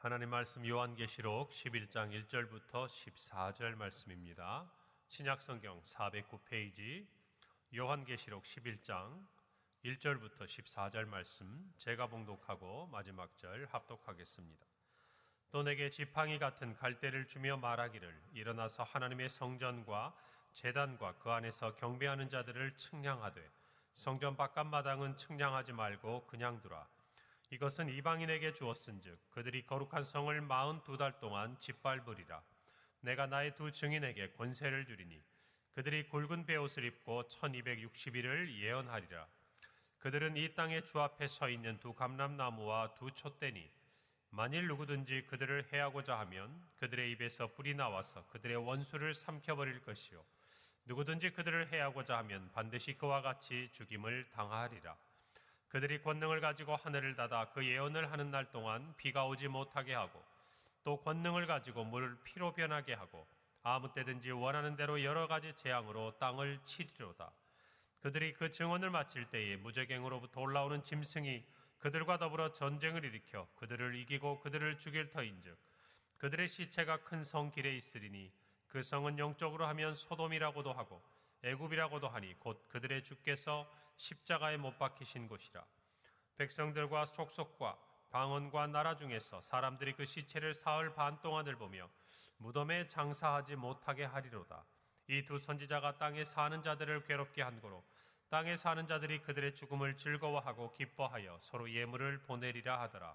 하나님 말씀 요한계시록 11장 1절부터 14절 말씀입니다. 신약성경 409페이지 요한계시록 11장 1절부터 14절 말씀 제가 봉독하고 마지막 절 합독하겠습니다. 또 내게 지팡이 같은 갈대를 주며 말하기를 일어나서 하나님의 성전과 제단과 그 안에서 경배하는 자들을 측량하되 성전 바깥마당은 측량하지 말고 그냥 두라. 이것은 이방인에게 주었은즉 그들이 거룩한 성을 42달 동안 짓밟으리라. 내가 나의 두 증인에게 권세를 주리니 그들이 굵은 베옷을 입고 1260일을 예언하리라. 그들은 이 땅의 주 앞에 서 있는 두 감람나무와 두 촛대니 만일 누구든지 그들을 해하고자 하면 그들의 입에서 불이 나와서 그들의 원수를 삼켜버릴 것이요 누구든지 그들을 해하고자 하면 반드시 그와 같이 죽임을 당하리라. 그들이 권능을 가지고 하늘을 닫아 그 예언을 하는 날 동안 비가 오지 못하게 하고 또 권능을 가지고 물을 피로 변하게 하고 아무 때든지 원하는 대로 여러 가지 재앙으로 땅을 치리로다. 그들이 그 증언을 마칠 때에 무저갱으로부터 올라오는 짐승이 그들과 더불어 전쟁을 일으켜 그들을 이기고 그들을 죽일 터인즉 그들의 시체가 큰 성 길에 있으리니 그 성은 영적으로 하면 소돔이라고도 하고 애굽이라고도 하니 곧 그들의 주께서 십자가에 못 박히신 곳이라. 백성들과 족속과 방언과 나라 중에서 사람들이 그 시체를 사흘 반 동안을 보며 무덤에 장사하지 못하게 하리로다. 이 두 선지자가 땅에 사는 자들을 괴롭게 한 고로 땅에 사는 자들이 그들의 죽음을 즐거워하고 기뻐하여 서로 예물을 보내리라 하더라.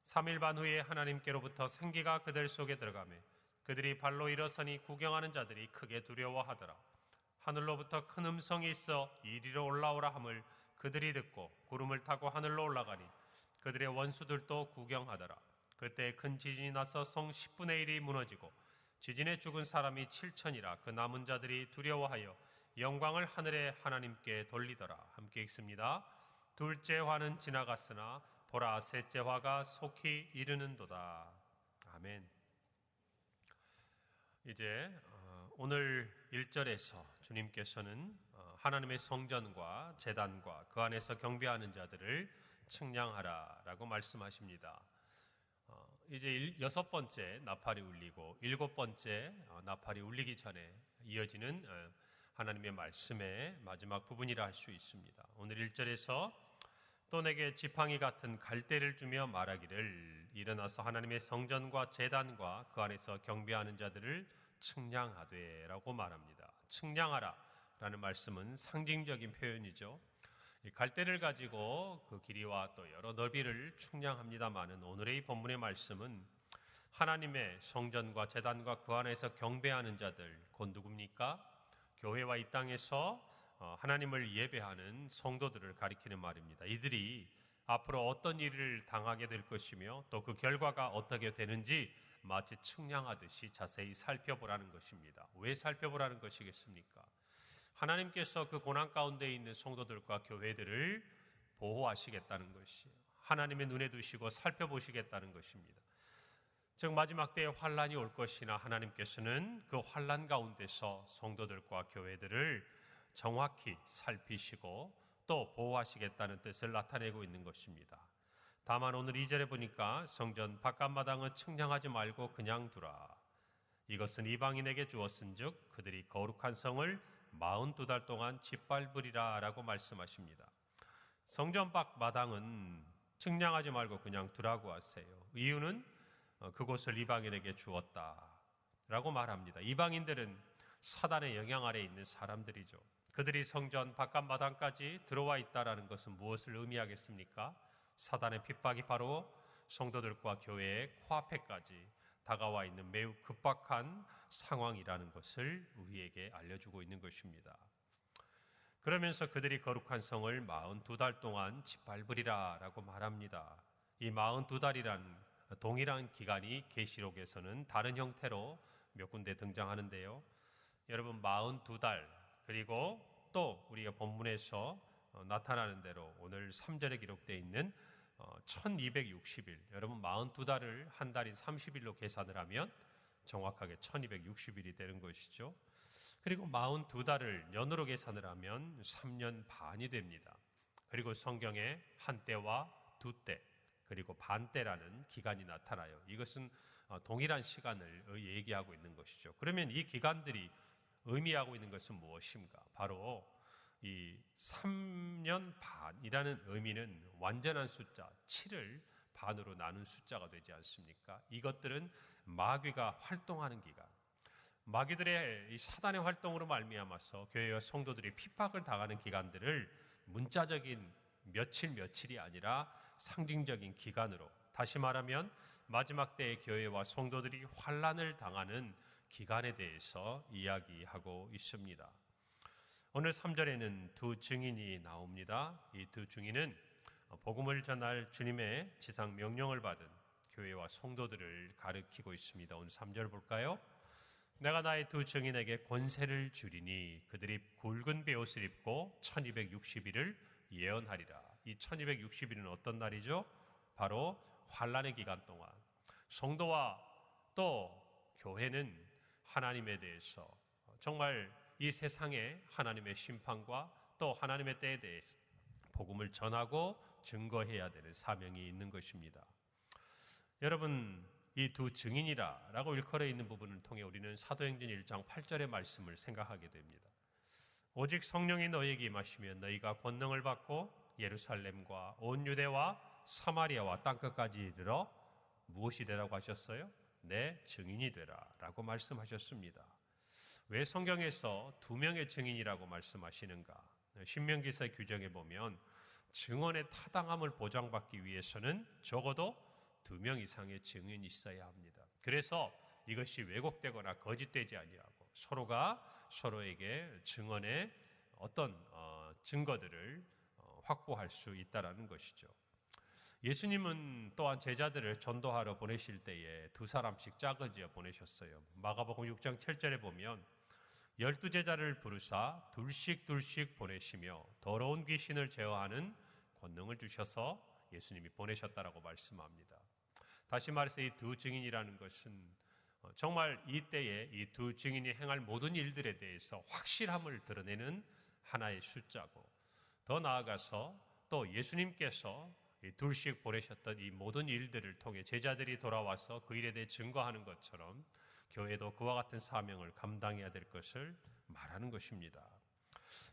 3일 반 후에 하나님께로부터 생기가 그들 속에 들어가매 그들이 발로 일어서니 구경하는 자들이 크게 두려워하더라. 하늘로부터 큰 음성이 있어 이리로 올라오라 함을 그들이 듣고 구름을 타고 하늘로 올라가니 그들의 원수들도 구경하더라. 그때 큰 지진이 나서 성 10분의 1이 무너지고 지진에 죽은 사람이 7천이라. 그 남은 자들이 두려워하여 영광을 하늘의 하나님께 돌리더라. 함께 읽습니다. 둘째 화는 지나갔으나 보라 셋째 화가 속히 이르는도다. 아멘. 이제 오늘 1절에서 주님께서는 하나님의 성전과 제단과 그 안에서 경배하는 자들을 측량하라라고 말씀하십니다. 이제 6번째 나팔이 울리고 7번째 나팔이 울리기 전에 이어지는 하나님의 말씀의 마지막 부분이라 할 수 있습니다. 오늘 1절에서 또 내게 지팡이 같은 갈대를 주며 말하기를 일어나서 하나님의 성전과 제단과 그 안에서 경배하는 자들을 측량하되 라고 말합니다. 측량하라 라는 말씀은 상징적인 표현이죠. 이 갈대를 가지고 그 길이와 또 여러 너비를 측량합니다마는 오늘의 이 본문의 말씀은 하나님의 성전과 제단과 그 안에서 경배하는 자들 곧 누굽니까? 교회와 이 땅에서 하나님을 예배하는 성도들을 가리키는 말입니다. 이들이 앞으로 어떤 일을 당하게 될 것이며 또 그 결과가 어떻게 되는지 마치 측량하듯이 자세히 살펴보라는 것입니다. 왜 살펴보라는 것이겠습니까? 하나님께서 그 고난 가운데 있는 성도들과 교회들을 보호하시겠다는 것이에요. 하나님의 눈에 두시고 살펴보시겠다는 것입니다. 즉 마지막 때에 환란이 올 것이나 하나님께서는 그 환란 가운데서 성도들과 교회들을 정확히 살피시고 또 보호하시겠다는 뜻을 나타내고 있는 것입니다. 다만 오늘 2절에 보니까 성전 바깥마당은 측량하지 말고 그냥 두라. 이것은 이방인에게 주었은즉 그들이 거룩한 성을 42달 동안 짓밟으리라 라고 말씀하십니다. 성전 밖 마당은 측량하지 말고 그냥 두라고 하세요. 이유는 그곳을 이방인에게 주었다 라고 말합니다. 이방인들은 사단의 영향 아래에 있는 사람들이죠. 그들이 성전 바깥마당까지 들어와 있다는 것은 무엇을 의미하겠습니까? 사단의 핍박이 바로 성도들과 교회의 코앞에까지 다가와 있는 매우 급박한 상황이라는 것을 우리에게 알려주고 있는 것입니다. 그러면서 그들이 거룩한 성을 42달 동안 짓밟으리라 라고 말합니다. 이 42달이란 동일한 기간이 계시록에서는 다른 형태로 몇 군데 등장하는데요. 여러분 42달 그리고 또 우리가 본문에서 나타나는 대로 오늘 3절에 기록되어 있는 1260일 여러분 42달을 한 달인 30일로 계산을 하면 정확하게 1260일이 되는 것이죠. 그리고 42달을 년으로 계산을 하면 3년 반이 됩니다. 그리고 성경에 한 때와 두 때 그리고 반때라는 기간이 나타나요. 이것은 동일한 시간을 얘기하고 있는 것이죠. 그러면 이 기간들이 의미하고 있는 것은 무엇인가? 바로 이 3년 반이라는 의미는 완전한 숫자 7을 반으로 나눈 숫자가 되지 않습니까? 이것들은 마귀가 활동하는 기간, 마귀들의 이 사단의 활동으로 말미암아서 교회와 성도들이 핍박을 당하는 기간들을 문자적인 며칠이 아니라 상징적인 기간으로, 다시 말하면 마지막 때의 교회와 성도들이 환난을 당하는 기간에 대해서 이야기하고 있습니다. 오늘 3절에는 두 증인이 나옵니다. 이 두 증인은 복음을 전할 주님의 지상 명령을 받은 교회와 성도들을 가리키고 있습니다. 오늘 3절 볼까요? 내가 나의 두 증인에게 권세를 주리니 그들이 굵은 베옷을 입고 1260일을 예언하리라. 이 1260일은 어떤 날이죠? 바로 환난의 기간 동안 성도와 또 교회는 하나님에 대해서 정말 이 세상의 하나님의 심판과 또 하나님의 때에 대해서 복음을 전하고 증거해야 되는 사명이 있는 것입니다. 여러분, 이 두 증인이라고 일컬어 있는 부분을 통해 우리는 사도행전 1장 8절의 말씀을 생각하게 됩니다. 오직 성령이 너희에게 임하시면 너희가 권능을 받고 예루살렘과 온 유대와 사마리아와 땅끝까지 이르러 무엇이 되라고 하셨어요? 내 증인이 되라 라고 말씀하셨습니다. 왜 성경에서 두 명의 증인이라고 말씀하시는가? 신명기서 규정에 보면 증언의 타당함을 보장받기 위해서는 적어도 2명 이상의 증인이 있어야 합니다. 그래서 이것이 왜곡되거나 거짓되지 아니하고 서로가 서로에게 증언의 어떤 증거들을 확보할 수 있다라는 것이죠. 예수님은 또한 제자들을 전도하러 보내실 때에 2사람씩 짝을 지어 보내셨어요. 마가복음 6장 7절에 보면 12제자를 부르사 둘씩 보내시며 더러운 귀신을 제어하는 권능을 주셔서 예수님이 보내셨다라고 말씀합니다. 다시 말해서 이 두 증인이라는 것은 정말 이때에 이 두 증인이 행할 모든 일들에 대해서 확실함을 드러내는 하나의 숫자고, 더 나아가서 또 예수님께서 둘씩 보내셨던 이 모든 일들을 통해 제자들이 돌아와서 그 일에 대해 증거하는 것처럼 교회도 그와 같은 사명을 감당해야 될 것을 말하는 것입니다.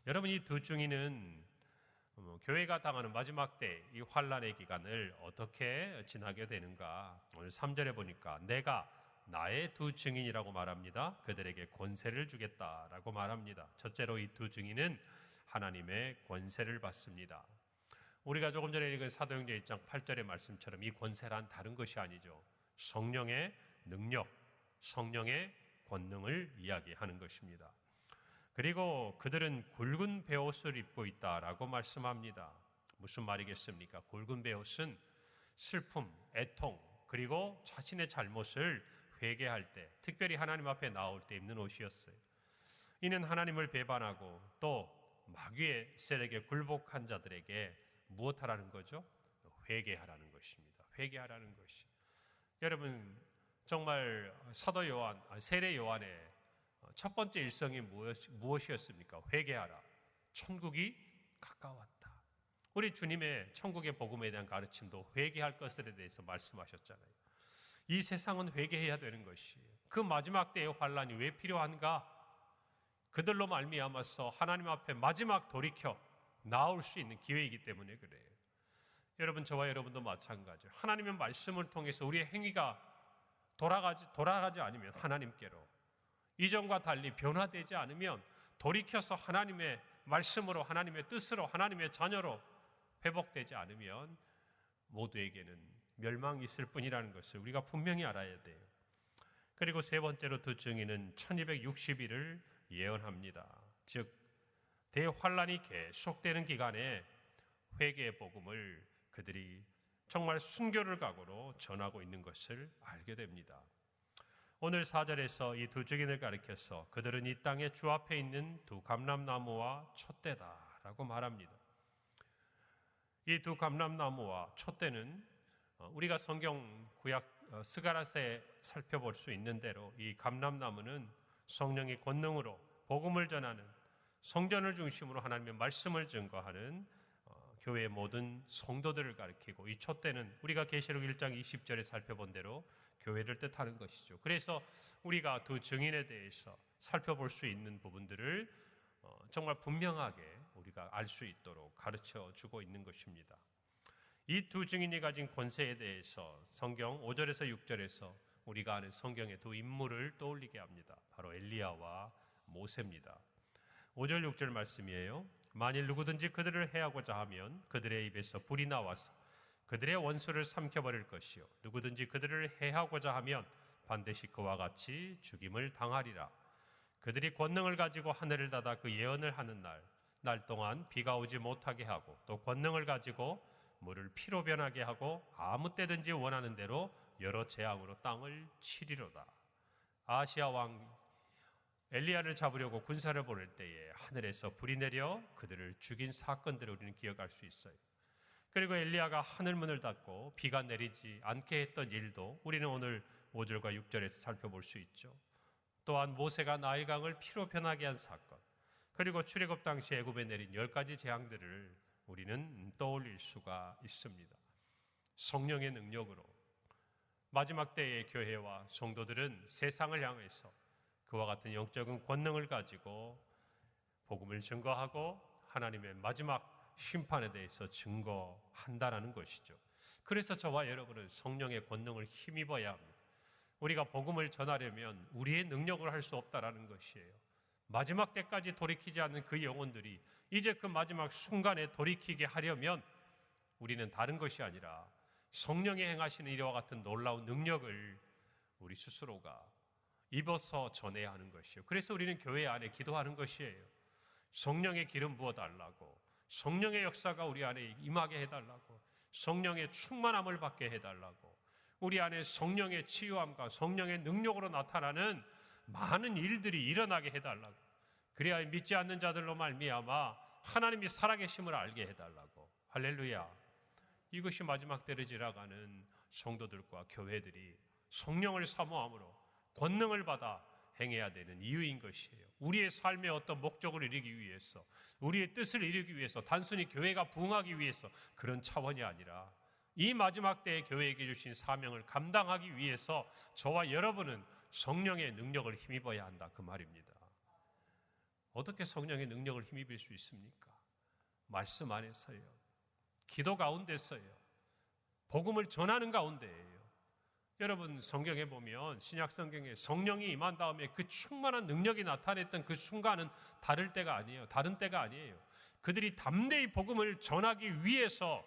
여러분, 이 두 증인은 교회가 당하는 마지막 때 이 환난의 기간을 어떻게 지나게 되는가? 오늘 3절에 보니까 내가 나의 두 증인이라고 말합니다. 그들에게 권세를 주겠다라고 말합니다. 첫째로 이 두 증인은 하나님의 권세를 받습니다. 우리가 조금 전에 읽은 사도행전 1장 8절의 말씀처럼 이 권세란 다른 것이 아니죠. 성령의 능력, 성령의 권능을 이야기하는 것입니다. 그리고 그들은 굵은 베옷을 입고 있다라고 말씀합니다. 무슨 말이겠습니까? 굵은 베옷은 슬픔, 애통, 그리고 자신의 잘못을 회개할 때, 특별히 하나님 앞에 나올 때 입는 옷이었어요. 이는 하나님을 배반하고 또 마귀의 세력에 굴복한 자들에게 무엇하라는 거죠? 회개하라는 것입니다. 회개하라는 것이. 여러분, 정말 사도 요한, 세례 요한의 첫 번째 일성이 무엇이었습니까? 회개하라. 천국이 가까웠다. 우리 주님의 천국의 복음에 대한 가르침도 회개할 것에 대해서 말씀하셨잖아요. 이 세상은 회개해야 되는 것이에요. 그 마지막 때의 환난이 왜 필요한가? 그들로 말미암아서 하나님 앞에 마지막 돌이켜 나올 수 있는 기회이기 때문에 그래요. 여러분, 저와 여러분도 마찬가지예요. 하나님의 말씀을 통해서 우리의 행위가 돌아가지 않으면 하나님께로, 이전과 달리 변화되지 않으면 돌이켜서 하나님의 말씀으로, 하나님의 뜻으로, 하나님의 자녀로 회복되지 않으면 모두에게는 멸망이 있을 뿐이라는 것을 우리가 분명히 알아야 돼요. 그리고 세 번째로 두 증인은 1260일을 예언합니다. 즉 대환란이 계속되는 기간에 회개의 복음을 그들이 정말 순교를 각오로 전하고 있는 것을 알게 됩니다. 오늘 4절에서 이 두 증인을 가리켜서 그들은 이 땅의 주 앞에 있는 두 감람나무와 촛대다라고 말합니다. 이 두 감람나무와 촛대는 우리가 성경 구약 스가랴서에 살펴볼 수 있는 대로 이 감람나무는 성령의 권능으로 복음을 전하는, 성전을 중심으로 하나님의 말씀을 증거하는 교회의 모든 성도들을 가리키고 이 촛대는 우리가 계시록 1장 20절에 살펴본 대로 교회를 뜻하는 것이죠. 그래서 우리가 두 증인에 대해서 살펴볼 수 있는 부분들을 정말 분명하게 우리가 알 수 있도록 가르쳐 주고 있는 것입니다. 이 두 증인이 가진 권세에 대해서 성경 5절에서 6절에서 우리가 아는 성경의 두 인물을 떠올리게 합니다. 바로 엘리야와 모세입니다. 5절 6절 말씀이에요. 만일 누구든지 그들을 해하고자 하면 그들의 입에서 불이 나와서 그들의 원수를 삼켜버릴 것이요 누구든지 그들을 해하고자 하면 반드시 그와 같이 죽임을 당하리라. 그들이 권능을 가지고 하늘을 닫아 그 예언을 하는 날 동안 비가 오지 못하게 하고 또 권능을 가지고 물을 피로 변하게 하고 아무 때든지 원하는 대로 여러 재앙으로 땅을 치리로다. 아시아 왕 엘리야를 잡으려고 군사를 보낼 때에 하늘에서 불이 내려 그들을 죽인 사건들을 우리는 기억할 수 있어요. 그리고 엘리야가 하늘문을 닫고 비가 내리지 않게 했던 일도 우리는 오늘 5절과 6절에서 살펴볼 수 있죠. 또한 모세가 나일강을 피로 변하게 한 사건, 그리고 출애굽 당시 애굽에 내린 10가지 재앙들을 우리는 떠올릴 수가 있습니다. 성령의 능력으로 마지막 때의 교회와 성도들은 세상을 향해서 그와 같은 영적인 권능을 가지고 복음을 증거하고 하나님의 마지막 심판에 대해서 증거한다라는 것이죠. 그래서 저와 여러분은 성령의 권능을 힘입어야 합니다. 우리가 복음을 전하려면 우리의 능력을 할 수 없다라는 것이에요. 마지막 때까지 돌이키지 않는 그 영혼들이 이제 그 마지막 순간에 돌이키게 하려면 우리는 다른 것이 아니라 성령이 행하시는 이와 같은 놀라운 능력을 우리 스스로가 입어서 전해야 하는 것이에요. 그래서 우리는 교회 안에 기도하는 것이에요. 성령의 기름 부어달라고, 성령의 역사가 우리 안에 임하게 해달라고, 성령의 충만함을 받게 해달라고, 우리 안에 성령의 치유함과 성령의 능력으로 나타나는 많은 일들이 일어나게 해달라고, 그래야 믿지 않는 자들로 말미암아 하나님이 살아계심을 알게 해달라고. 할렐루야. 이것이 마지막 때를 지나가는 성도들과 교회들이 성령을 사모함으로 권능을 받아 행해야 되는 이유인 것이에요. 우리의 삶의 어떤 목적을 이루기 위해서, 우리의 뜻을 이루기 위해서, 단순히 교회가 부흥하기 위해서 그런 차원이 아니라 이 마지막 때에 교회에게 주신 사명을 감당하기 위해서 저와 여러분은 성령의 능력을 힘입어야 한다, 그 말입니다. 어떻게 성령의 능력을 힘입을 수 있습니까? 말씀 안에서요, 기도 가운데서요, 복음을 전하는 가운데예요. 여러분, 성경에 보면 신약 성경에 성령이 임한 다음에 그 충만한 능력이 나타냈던 그 순간은 다른 때가 아니에요. 그들이 담대히 복음을 전하기 위해서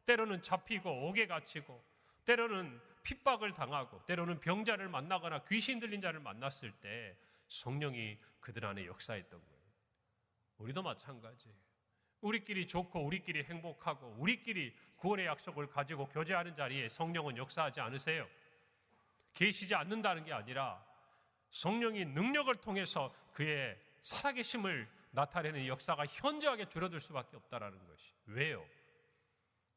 때로는 잡히고 옥에 갇히고, 때로는 핍박을 당하고, 때로는 병자를 만나거나 귀신 들린 자를 만났을 때 성령이 그들 안에 역사했던 거예요. 우리도 마찬가지예요. 우리끼리 좋고 우리끼리 행복하고 우리끼리 구원의 약속을 가지고 교제하는 자리에 성령은 역사하지 않으세요. 계시지 않는다는 게 아니라 성령이 능력을 통해서 그의 살아계심을 나타내는 역사가 현저하게 줄어들 수밖에 없다는 것이. 왜요?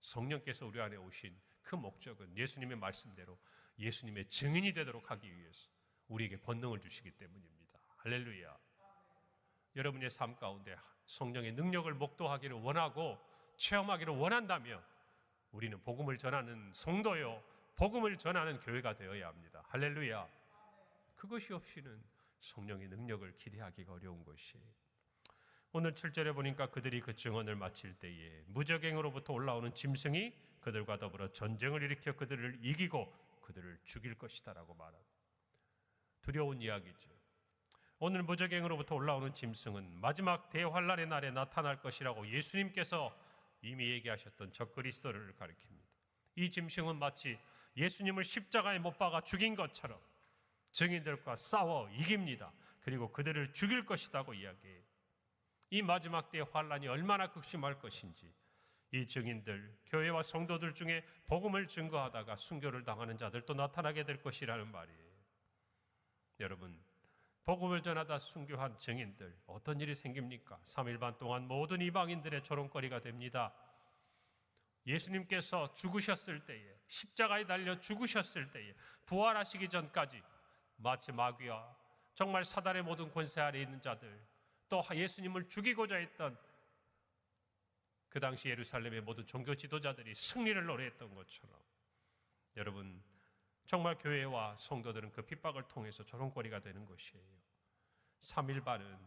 성령께서 우리 안에 오신 그 목적은 예수님의 말씀대로 예수님의 증인이 되도록 하기 위해서 우리에게 권능을 주시기 때문입니다. 할렐루야. 여러분의 삶 가운데 성령의 능력을 목도하기를 원하고 체험하기를 원한다면 우리는 복음을 전하는 성도요, 복음을 전하는 교회가 되어야 합니다. 할렐루야. 그것이 없이는 성령의 능력을 기대하기가 어려운 것이에요. 오늘 7절에 보니까 그들이 그 증언을 마칠 때에 무적행으로부터 올라오는 짐승이 그들과 더불어 전쟁을 일으켜 그들을 이기고 그들을 죽일 것이다 라고 말합니다. 두려운 이야기죠. 오늘 무적행으로부터 올라오는 짐승은 마지막 대환란의 날에 나타날 것이라고 예수님께서 이미 얘기하셨던 적그리스도를 가리킵니다. 이 짐승은 마치 예수님을 십자가에 못 박아 죽인 것처럼 증인들과 싸워 이깁니다. 그리고 그들을 죽일 것이라고 이야기해요. 이 마지막 때의 환란이 얼마나 극심할 것인지 이 증인들, 교회와 성도들 중에 복음을 증거하다가 순교를 당하는 자들도 나타나게 될 것이라는 말이에요. 여러분, 복음을 전하다 순교한 증인들, 어떤 일이 생깁니까? 3일 반 동안 모든 이방인들의 조롱거리가 됩니다. 예수님께서 죽으셨을 때에, 십자가에 달려 죽으셨을 때에, 부활하시기 전까지 마치 마귀와 정말 사단의 모든 권세 아래 있는 자들, 또 예수님을 죽이고자 했던 그 당시 예루살렘의 모든 종교 지도자들이 승리를 노래했던 것처럼 여러분 정말 교회와 성도들은 그 핍박을 통해서 조롱거리가 되는 것이에요. 3일 반은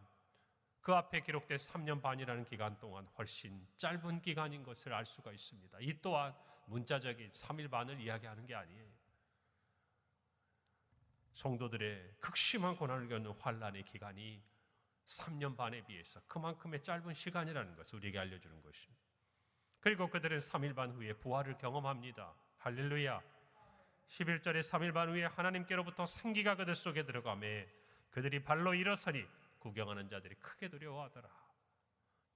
그 앞에 기록된 3년 반이라는 기간 동안 훨씬 짧은 기간인 것을 알 수가 있습니다. 이 또한 문자적인 3일 반을 이야기하는 게 아니에요. 성도들의 극심한 고난을 겪는 환난의 기간이 3년 반에 비해서 그만큼의 짧은 시간이라는 것을 우리에게 알려주는 것입니다. 그리고 그들은 3일 반 후에 부활을 경험합니다. 할렐루야. 11절에 3일 반 후에 하나님께로부터 생기가 그들 속에 들어가매 그들이 발로 일어서니 구경하는 자들이 크게 두려워하더라.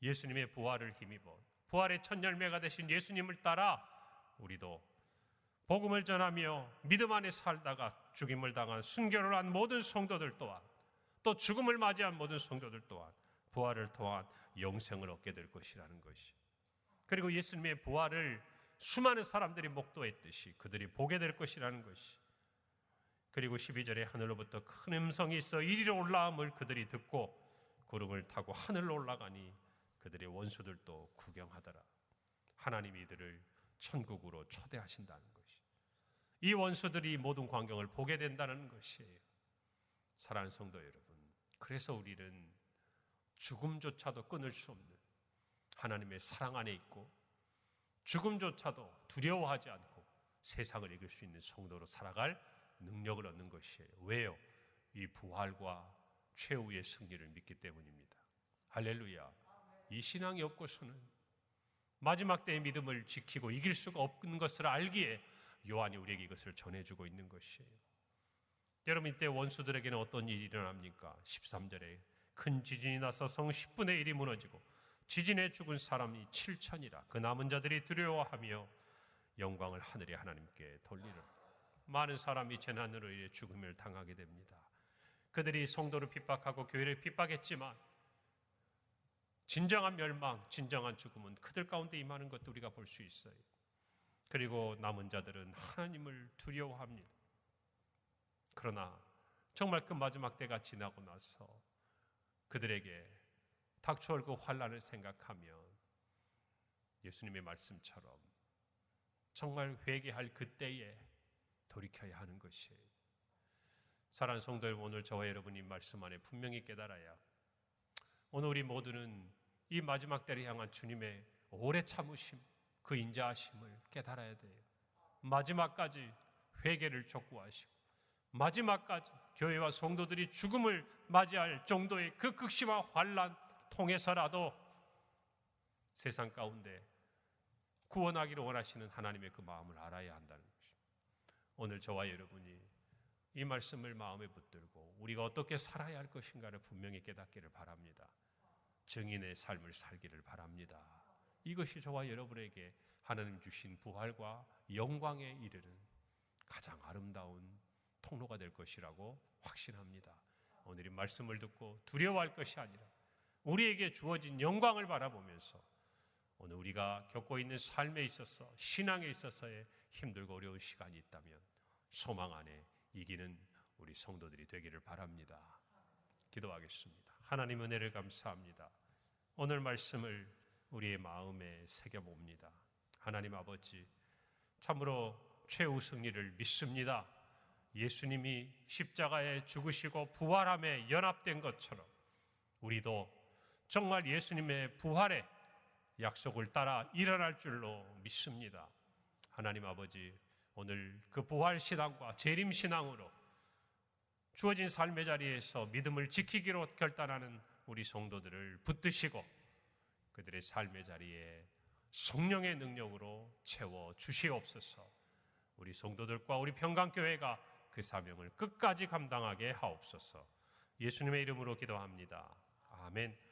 예수님의 부활을 힘입어 부활의 첫 열매가 되신 예수님을 따라 우리도 복음을 전하며 믿음 안에 살다가 죽임을 당한 순교를 한 모든 성도들 또한 또 죽음을 맞이한 모든 성도들 또한 부활을 통한 영생을 얻게 될 것이라는 것이. 그리고 예수님의 부활을 수많은 사람들이 목도했듯이 그들이 보게 될 것이라는 것이. 그리고 12절에 하늘로부터 큰 음성이 있어 이리로 올라옴을 그들이 듣고 구름을 타고 하늘로 올라가니 그들의 원수들도 구경하더라. 하나님이 이들을 천국으로 초대하신다는 것이. 이 원수들이 모든 광경을 보게 된다는 것이에요. 사랑하는 성도 여러분, 그래서 우리는 죽음조차도 끊을 수 없는 하나님의 사랑 안에 있고 죽음조차도 두려워하지 않고 세상을 이길 수 있는 성도로 살아갈 능력을 얻는 것이에요. 왜요? 이 부활과 최후의 승리를 믿기 때문입니다. 할렐루야. 이 신앙이 없고서는 마지막 때의 믿음을 지키고 이길 수가 없는 것을 알기에 요한이 우리에게 이것을 전해주고 있는 것이에요. 여러분, 이때 원수들에게는 어떤 일이 일어납니까? 13절에 큰 지진이 나서 성 10분의 1이 무너지고 지진에 죽은 사람이 7천이라. 그 남은 자들이 두려워하며 영광을 하늘의 하나님께 돌리는. 많은 사람이 재난으로 인해 죽음을 당하게 됩니다. 그들이 성도를 핍박하고 교회를 핍박했지만 진정한 멸망, 진정한 죽음은 그들 가운데 임하는 것도 우리가 볼 수 있어요. 그리고 남은 자들은 하나님을 두려워합니다. 그러나 정말 그 마지막 때가 지나고 나서 그들에게 닥쳐올 그 환난을 생각하면 예수님의 말씀처럼 정말 회개할 그때에 돌이켜야 하는 것이에요. 사랑하는 성도 여러분, 오늘 저와 여러분이 말씀 안에 분명히 깨달아야 오늘 우리 모두는 이 마지막 때를 향한 주님의 오래 참으심, 그 인자하심을 깨달아야 돼요. 마지막까지 회개를 촉구하시고 마지막까지 교회와 성도들이 죽음을 맞이할 정도의 그 극심한 환난 통해서라도 세상 가운데 구원하기를 원하시는 하나님의 그 마음을 알아야 한다는 것입니다. 오늘 저와 여러분이 이 말씀을 마음에 붙들고 우리가 어떻게 살아야 할 것인가를 분명히 깨닫기를 바랍니다. 증인의 삶을 살기를 바랍니다. 이것이 저와 여러분에게 하나님 주신 부활과 영광에 이르는 가장 아름다운 통로가 될 것이라고 확신합니다. 오늘 이 말씀을 듣고 두려워할 것이 아니라 우리에게 주어진 영광을 바라보면서 오늘 우리가 겪고 있는 삶에 있어서 신앙에 있어서의 힘들고 어려운 시간이 있다면 소망 안에 이기는 우리 성도들이 되기를 바랍니다. 기도하겠습니다. 하나님 은혜를 감사합니다. 오늘 말씀을 우리의 마음에 새겨봅니다. 하나님 아버지, 참으로 최후 승리를 믿습니다. 예수님이 십자가에 죽으시고 부활함에 연합된 것처럼 우리도 정말 예수님의 부활의 약속을 따라 일어날 줄로 믿습니다. 하나님 아버지, 오늘 그 부활신앙과 재림신앙으로 주어진 삶의 자리에서 믿음을 지키기로 결단하는 우리 성도들을 붙드시고 그들의 삶의 자리에 성령의 능력으로 채워 주시옵소서. 우리 성도들과 우리 평강교회가 그 사명을 끝까지 감당하게 하옵소서. 예수님의 이름으로 기도합니다. 아멘.